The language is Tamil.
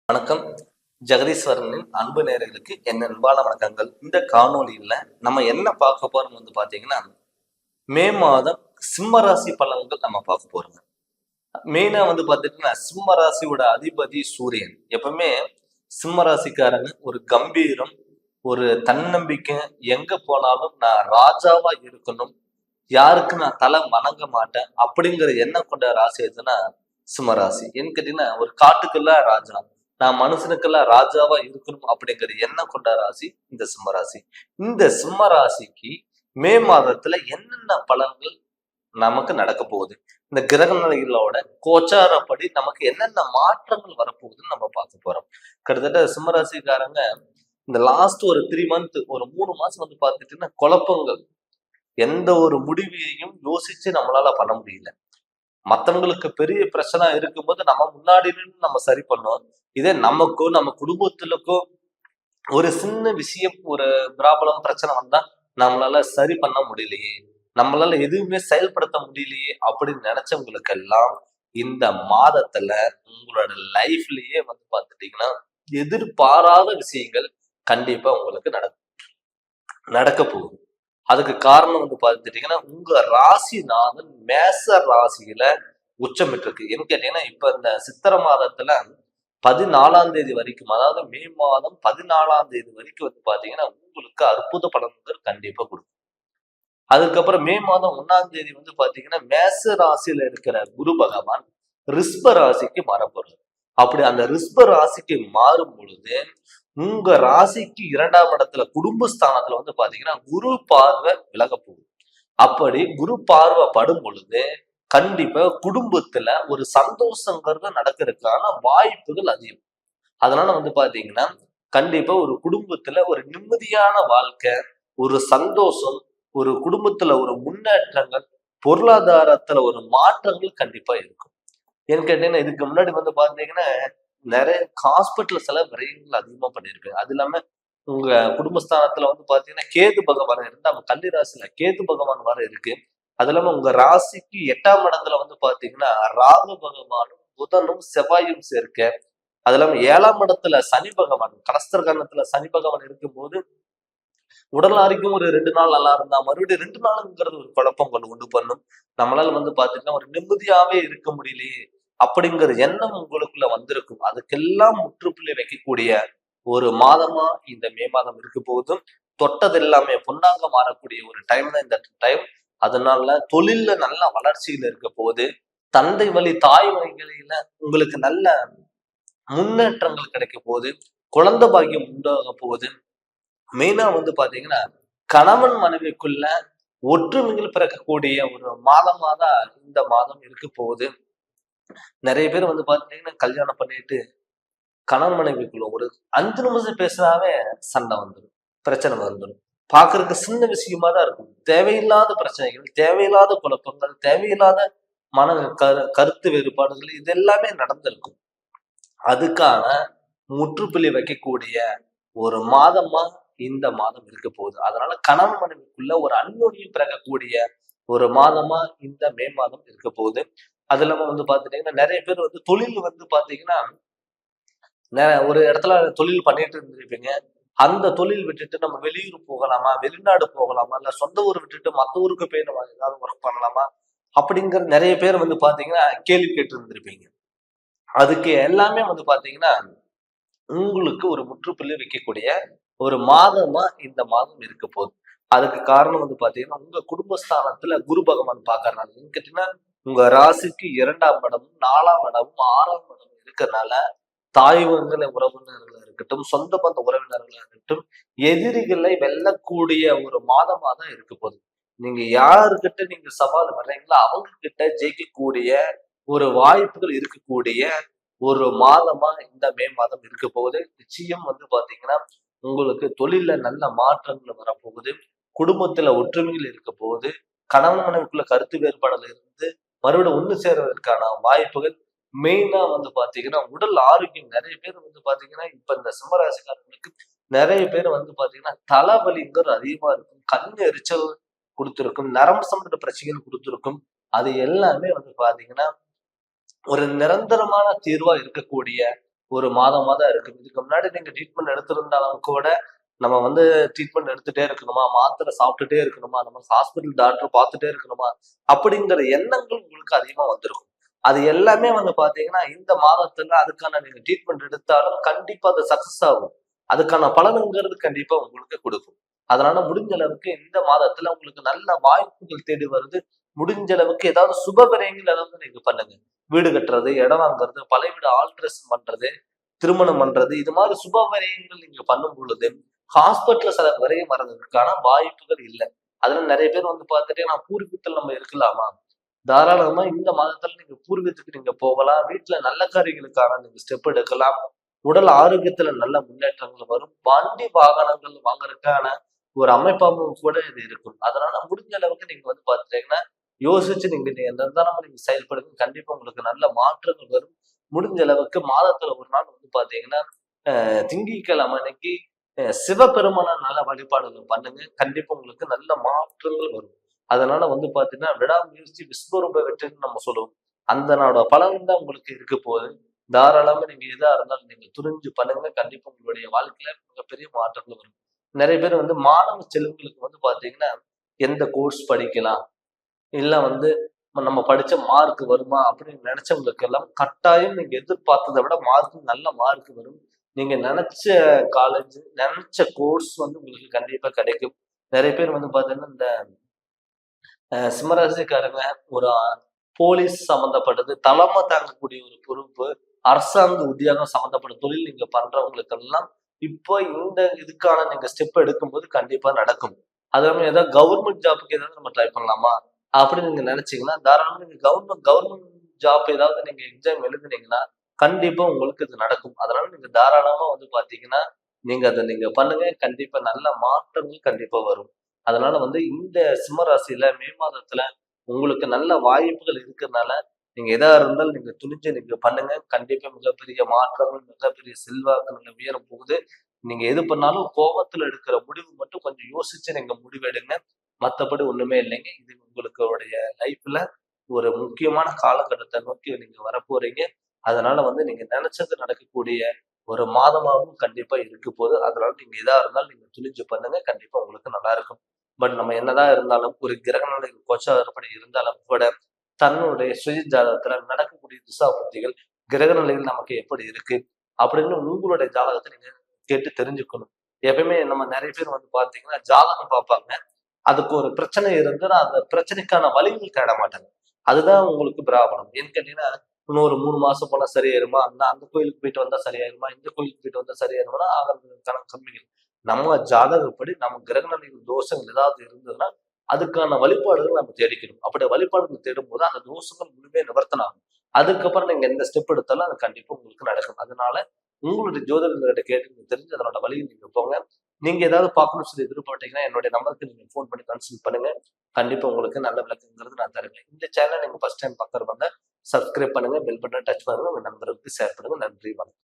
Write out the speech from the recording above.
வணக்கம். ஜெகதீஸ்வரனின் அன்பு நேயர்களுக்கு என் அன்பான வணக்கங்கள். இந்த காணொளியில நம்ம என்ன பார்க்க போறோம் பாத்தீங்கன்னா, மே மாதம் சிம்ம ராசி பலன்கள் நம்ம பார்க்க போறோம். மெயினா பாத்தீங்கன்னா, சிம்ம ராசியோட அதிபதி சூரியன். எப்பவுமே சிம்ம ராசிக்காரங்க ஒரு கம்பீரம், ஒரு தன்னம்பிக்கை, எங்க போனாலும் நான் ராஜாவா இருக்கணும், யாருக்கு நான் தலை வணங்க மாட்டேன் அப்படிங்கிற எண்ணம் கொண்ட ராசி எதுன்னா சிம்ம ராசி. ஏன்னு கேட்டீங்கன்னா, ஒரு காட்டுக்கெல்லாம் ராஜா, நான் மனுஷனுக்கெல்லாம் ராஜாவா இருக்கணும் அப்படிங்கிற எண்ணம் கொண்ட ராசி இந்த சிம்ம ராசி. இந்த சிம்ம ராசிக்கு மே மாதத்துல என்னென்ன பலன்கள் நமக்கு நடக்க போகுது, இந்த கிரக நிலைகளோட கோச்சாரப்படி நமக்கு என்னென்ன மாற்றங்கள் வரப்போகுதுன்னு நம்ம பார்க்க போறோம். கிட்டத்தட்ட சிம்மராசிக்காரங்க இந்த லாஸ்ட் ஒரு 3 மந்த், ஒரு 3 மாசம் பார்த்துட்டீங்கன்னா குழப்பங்கள், எந்த ஒரு முடிவையும் யோசிச்சு நம்மளால பண்ண முடியல. மத்தவங்களுக்கு பெரிய பிரச்சனை இருக்கும்போது நம்ம முன்னாடி நின்று நம்ம சரி பண்ணோம். இதே நமக்கோ நம்ம குடும்பத்துலக்கோ ஒரு சின்ன விஷயம், ஒரு ப்ராப்ளம், பிரச்சனை வந்தா நம்மளால சரி பண்ண முடியலையே, நம்மளால எதுவுமே செயல்படுத்த முடியலையே அப்படின்னு நினைச்சவங்களுக்கு எல்லாம் இந்த மாதத்துல உங்களோட லைஃப்லயே பார்த்துட்டீங்கன்னா எதிர்பாராத விஷயங்கள் கண்டிப்பா உங்களுக்கு நடக்க போகுது. அதுக்கு காரணம் பார்த்துட்டீங்கன்னா, உங்க ராசிநாதன் மேச ராசியில உச்சமிட்டு இருக்கு. என்ன கேட்டீங்கன்னா, இப்ப இந்த சித்திரை மாதத்துல 14ஆம் தேதி வரைக்கும், அதாவது மே மாதம் 14ஆம் தேதி வரைக்கும் பாத்தீங்கன்னா உங்களுக்கு அற்புத பலன்கள் கண்டிப்பா கொடுக்கும். அதுக்கப்புறம் மே மாதம் 1ஆம் தேதி பாத்தீங்கன்னா மேச ராசியில இருக்கிற குரு பகவான் ரிஷப ராசிக்கு மாறப்போறாரு. அப்படி அந்த ரிஷப ராசிக்கு மாறும் பொழுது உங்க ராசிக்கு 2ஆம் இடத்துல குடும்பஸ்தானத்துல பாத்தீங்கன்னா குரு பார்வை விலக போகுது. அப்படி குரு பார்வை படும் பொழுது கண்டிப்பா குடும்பத்துல ஒரு சந்தோஷங்கிறது நடக்கிறதுக்கான வாய்ப்புகள் அதிகம். அதனால பாத்தீங்கன்னா கண்டிப்பா ஒரு குடும்பத்துல ஒரு நிம்மதியான வாழ்க்கை, ஒரு சந்தோஷம், ஒரு குடும்பத்துல ஒரு முன்னேற்றங்கள், பொருளாதாரத்துல ஒரு மாற்றங்கள் கண்டிப்பா இருக்கும். ஏன்னு கேட்டீங்கன்னா, இதுக்கு முன்னாடி பாத்தீங்கன்னா நிறைய ஹாஸ்பிட்டல் செலவு விரயங்கள் அதிகமா பண்ணிருப்பேன். அது இல்லாம உங்க குடும்பஸ்தானத்துல பாத்தீங்கன்னா கேது பகவான் இருந்தா, நம்ம கன்னி ராசியில கேது பகவான் வர இருக்கு. அது இல்லாம உங்க ராசிக்கு 8ஆம் இடத்துல பாத்தீங்கன்னா ராகு பகவானும் புதனும் செவ்வாயும் சேர்க்க. அது இல்லாம 7ஆம் இடத்துல சனி பகவான், கலஸ்திரகரணத்துல சனி பகவான் இருக்கும்போது உடல் ஆரோக்கியம் ஒரு 2 நாள் நல்லா இருந்தா மறுபடியும் 2 நாளுங்கிறது ஒரு குழப்பம் உண்டு பண்ணும். நம்மளால பாத்தீங்கன்னா ஒரு நிம்மதியாவே இருக்க முடியலையே அப்படிங்கிற எண்ணம் உங்களுக்குள்ள வந்திருக்கும். அதுக்கெல்லாம் முற்றுப்புள்ளி வைக்கக்கூடிய ஒரு மாதமா இந்த மே மாதம் இருக்க போதும். தொட்டது எல்லாமே பொன்னாங்க மாறக்கூடிய ஒரு டைம் தான் இந்த டைம். அதனால தொழில்ல நல்ல வளர்ச்சியில இருக்க போது, தந்தை வழி தாய் வழிகளில உங்களுக்கு நல்ல முன்னேற்றங்கள் கிடைக்க போகுது, குழந்தை பாக்கியம் உண்டாக போகுது. மெயினா பாத்தீங்கன்னா கணவன் மனைவிக்குள்ள ஒற்றுமைகள் பிறக்கக்கூடிய ஒரு மாதமா தான் இந்த மாதம் இருக்க போகுது. நிறைய பேர் பாத்தீங்கன்னா கல்யாணம் பண்ணிட்டு கணவன் மனைவிக்குள்ள ஒரு 5 நிமிஷம் பேசினாவே சண்டை வந்துடும், பிரச்சனை வந்துடும். பாக்குறதுக்கு சின்ன விஷயமா தான் இருக்கும். தேவையில்லாத பிரச்சனைகள், தேவையில்லாத குழப்பங்கள், தேவையில்லாத மன கருத்து வேறுபாடுகள் இது எல்லாமே நடந்திருக்கும். அதுக்கான முற்றுப்புள்ளி வைக்கக்கூடிய ஒரு மாதமா இந்த மாதம் இருக்க போகுது. அதனால கணவன் மனைவிக்குள்ள ஒரு அந்யோன்யம் பிறக்கக்கூடிய ஒரு மாதமா இந்த மே மாதம் இருக்க போகுது. அது இல்லாம பாத்துட்டீங்கன்னா நிறைய பேர் தொழில் பாத்தீங்கன்னா ஒரு இடத்துல தொழில் பண்ணிட்டு இருந்திருப்பீங்க. அந்த தொழில் விட்டுட்டு நம்ம வெளியூர் போகலாமா, வெளிநாடு போகலாமா, இல்ல சொந்த ஊர் விட்டுட்டு மத்த ஊருக்கு போய் நம்ம ஏதாவது ஒர்க் பண்ணலாமா அப்படிங்கிற நிறைய பேர் பாத்தீங்கன்னா கேள்வி கேட்டு இருந்திருப்பீங்க. அதுக்கு எல்லாமே பாத்தீங்கன்னா உங்களுக்கு ஒரு முற்றுப்புள்ளி வைக்கக்கூடிய ஒரு மாதமா இந்த மாதம் இருக்க போகுது. அதுக்கு காரணம் பாத்தீங்கன்னா உங்க குடும்பஸ்தானத்துல குரு பகவான் பாக்குறதுனால. கேட்டீங்கன்னா உங்க ராசிக்கு 2ஆம் இடமும் 4ஆம் இடமும் 6ஆம் இடமும் இருக்கிறதுனால தாய் வங்கில உறவினர்களா இருக்கட்டும், சொந்த பந்த உறவினர்களா இருக்கட்டும், எதிரிகளை வெல்லக்கூடிய ஒரு மாதமா தான் இருக்க போகுது. நீங்க யாருக்கிட்ட நீங்க சவால் வர்றீங்களோ அவங்க கிட்ட ஜெயிக்கக்கூடிய ஒரு வாய்ப்புகள் இருக்கக்கூடிய ஒரு மாதமா இந்த மே மாதம் இருக்க போகுது. நிச்சயம் பாத்தீங்கன்னா உங்களுக்கு தொழில நல்ல மாற்றங்கள் வரப்போகுது, குடும்பத்துல ஒற்றுமைகள் இருக்க போகுது, கணவன் மனைவிக்குள்ள கருத்து வேறுபாடுல இருந்து மறுபடியும் ஒண்ணு சேர்வதற்கான வாய்ப்புகள். மெயினா பாத்தீங்கன்னா உடல் ஆரோக்கியம். நிறைய பேர் பாத்தீங்கன்னா இப்ப இந்த சிம்மராசிக்காரர்களுக்கு நிறைய பேர் பாத்தீங்கன்னா தலைவலிங்கிறது அதிகமா இருக்கும், கண் எரிச்சல் கொடுத்திருக்கும், நரம்பு சம்பந்த பிரச்சனைகள் கொடுத்திருக்கும். அது எல்லாமே பாத்தீங்கன்னா ஒரு நிரந்தரமான தீர்வா இருக்கக்கூடிய ஒரு மாதமா தான் இருக்கு. இதுக்கு முன்னாடி நீங்க ட்ரீட்மெண்ட் எடுத்திருந்தாலும் கூட நம்ம வந்து ட்ரீட்மெண்ட் எடுத்துட்டே இருக்கணுமா, மாத்திரை சாப்பிட்டுட்டே இருக்கணுமா, நம்ம ஹாஸ்பிட்டல் டாக்டர் பார்த்துட்டே இருக்கணுமா, அப்படிங்கிற எண்ணங்கள் உங்களுக்கு அதிகமா வந்திருக்கும். அது எல்லாமே வந்து பாத்தீங்கன்னா இந்த மாதத்துல அதுக்கான நீங்க ட்ரீட்மெண்ட் எடுத்தாலும் கண்டிப்பா அது சக்சஸ் ஆகும். அதுக்கான பலனுங்கிறது கண்டிப்பா உங்களுக்கு கொடுக்கும். அதனால முடிஞ்ச அளவுக்கு இந்த மாதத்துல உங்களுக்கு நல்ல வாய்ப்புகள் தேடி வருது. முடிஞ்ச அளவுக்கு ஏதாவது சுப விரயங்கள் ஏதாவது நீங்க பண்ணுங்க. வீடு கட்டுறது, இடம் வாங்குறது, பழைய வீடு ஆல்ட்ரேஷன் பண்றது, திருமணம் பண்றது, இது மாதிரி சுப விரயங்கள் நீங்க பண்ணும் பொழுது ஹாஸ்பிட்டல்ல சில விரயம் வர்றதுக்கான வாய்ப்புகள் இல்லை. அதுல நிறைய பேர் வந்து பார்த்துட்டு நான் பூர்வீகத்தில் நம்ம இருக்கலாமா, தாராளமா இந்த மாதத்துல நீங்க பூர்வீகத்துக்கு நீங்க போகலாம். வீட்டுல நல்ல காரியங்களுக்கான நீங்க ஸ்டெப் எடுக்கலாம். உடல் ஆரோக்கியத்துல நல்ல முன்னேற்றங்கள் வரும். வண்டி வாகனங்கள் வாங்குறதுக்கான ஒரு அமைப்பாகவும் கூட இது இருக்கும். அதனால முடிஞ்ச அளவுக்கு நீங்க வந்து பாத்துட்டீங்கன்னா யோசிச்சு நீங்க நிதானமா நீங்க செயல்படுங்க. கண்டிப்பா உங்களுக்கு நல்ல மாற்றங்கள் வரும். முடிஞ்ச அளவுக்கு மாதத்துல ஒரு நாள் வந்து பாத்தீங்கன்னா திங்கட்கிழமை அன்னைக்கு சிவபெருமான நல்ல வழிபாடுகள் பண்ணுங்க. கண்டிப்பா உங்களுக்கு நல்ல மாற்றங்கள் வரும். அதனால வந்து பாத்தீங்கன்னா விடாமுயற்சி விஸ்வரூப வெற்றின்னு நம்ம சொல்லுவோம். அந்த நாடோட பலன் தான் உங்களுக்கு இருக்க போகுது. தாராளமா நீங்க எதா இருந்தாலும் நீங்க துணிஞ்சு பண்ணுங்க. கண்டிப்பா உங்களுடைய வாழ்க்கையில மிகப்பெரிய மாற்றங்கள் வரும். நிறைய பேர் வந்து மாணவ செல்வங்களுக்கு வந்து பாத்தீங்கன்னா எந்த கோர்ஸ் படிக்கலாம், இல்ல வந்து நம்ம படிச்ச மார்க் வருமா அப்படின்னு நினைச்சவங்களுக்கு எல்லாம் கட்டாயம் நீங்க எதிர்பார்த்ததை விட மார்க் நல்ல மார்க் வரும். நீங்க நினைச்ச காலேஜ், நினைச்ச கோர்ஸ் வந்து உங்களுக்கு கண்டிப்பா கிடைக்கும். நிறைய பேர் வந்து பாத்தீங்கன்னா இந்த சிம்மராசிக்காரங்க ஒரு போலீஸ் சம்பந்தப்பட்டது, தலைமை தாங்கக்கூடிய ஒரு பொறுப்பு, அரசாங்க உத்தியோகம் சம்பந்தப்பட்ட தொழில் நீங்க பண்றவங்களுக்கெல்லாம் இப்போ இந்த இதுக்கான நீங்க ஸ்டெப் எடுக்கும்போது கண்டிப்பா நடக்கும். அது இல்லாம ஏதாவது கவர்மெண்ட் ஜாப்புக்கு ஏதாவது நம்ம ட்ரை பண்ணலாமா அப்படின்னு நீங்க நினைச்சீங்கன்னா தாராளமா நீங்க கவர்மெண்ட் ஜாப் ஏதாவது நீங்க எக்ஸாம் எழுதுனீங்கன்னா கண்டிப்பா உங்களுக்கு இது நடக்கும். அதனால நீங்க தாராளமா வந்து பாத்தீங்கன்னா நீங்க அதை நீங்க பண்ணுங்க. கண்டிப்பா நல்ல மாற்றங்கள் கண்டிப்பா வரும். அதனால வந்து இந்த சிம்ம ராசியில மே மாதத்துல உங்களுக்கு நல்ல வாய்ப்புகள் இருக்கிறதுனால நீங்க எதா இருந்தாலும் நீங்க துணிஞ்சு நீங்க பண்ணுங்க. கண்டிப்பா மிகப்பெரிய மாற்றங்கள், மிகப்பெரிய செல்வாக்கு உயர போகுது. நீங்க எது பண்ணாலும் கோபத்துல எடுக்கிற முடிவு மட்டும் கொஞ்சம் யோசிச்சு நீங்க முடிவெடுங்க. மத்தபடி ஒண்ணுமே இல்லைங்க. இது உங்களுடைய லைஃப்ல ஒரு முக்கியமான காலகட்டத்தை நோக்கி நீங்க வரப்போறீங்க. அதனால வந்து நீங்க நினைச்சது நடக்கக்கூடிய ஒரு மாதமாகவும் கண்டிப்பா இருக்க போகுது. அதனால நீங்க எதா இருந்தாலும் நீங்க துணிஞ்சு பண்ணுங்க. கண்டிப்பா உங்களுக்கு நல்லா இருக்கும். பட் நம்ம என்னதான் இருந்தாலும் ஒரு கிரக நிலைகள் கோச்சாரப்படி இருந்தாலும் கூட தன்னுடைய சுய ஜாதகத்துல நடக்கக்கூடிய திசாபுத்திகள் கிரக நிலைகள் நமக்கு எப்படி இருக்கு அப்படின்னு உங்களுடைய ஜாதகத்தை நீங்க கேட்டு தெரிஞ்சுக்கணும். எப்பயுமே நம்ம நிறைய பேர் வந்து பாத்தீங்கன்னா ஜாதகம் பார்ப்பாங்க. அதுக்கு ஒரு பிரச்சனை இருந்துன்னா அந்த பிரச்சனைக்கான வழிகள் தேட மாட்டாங்க. அதுதான் உங்களுக்கு பிராபலம். ஏன்னு கேட்டீங்கன்னா இன்னும் ஒரு 3 மாசம் போனா சரியாயிருமா, அந்த கோயிலுக்கு போயிட்டு வந்தா சரியாயிருமா, இந்த கோயிலுக்கு போயிட்டு வந்தா சரியாயிருமா ஆகிறதுக்கான கம்மிகள். நம்ம ஜாதகப்படி நம்ம கிரகநிலைகள் தோஷங்கள் ஏதாவது இருந்ததுன்னா அதுக்கான வழிபாடுகள் நம்ம தேடிக்கணும். அப்படி வழிபாடுகள் தேடும்போது அந்த தோஷங்கள் முழுமையா நிவர்த்தனம் ஆகும். அதுக்கப்புறம் நீங்க எந்த ஸ்டெப் எடுத்தாலும் அது கண்டிப்பா உங்களுக்கு நடக்கும். அதனால உங்களுடைய ஜோதிடர்கிட்ட கேட்டு நீங்க தெரிஞ்சு அதனோட வழியில் நீங்க போங்க. நீங்க ஏதாவது பார்க்கணும்னு சொல்லி எதிர்பார்த்தீங்கன்னா என்னுடைய நம்பருக்கு நீங்க ஃபோன் பண்ணி கன்சல்ட் பண்ணுங்க. கண்டிப்பா உங்களுக்கு நல்ல விளக்கங்கிறது நான் தருவேன். இந்த சேனல் நீங்க ஃபர்ஸ்ட் டைம் பார்க்கறது வந்தா சப்ஸ்கிரைப் பண்ணுங்க, பெல் பட்டன் டச் பண்ணுங்க, உங்க நண்பர்களுக்கு ஷேர் பண்ணுங்க. நன்றி, வணக்கம்.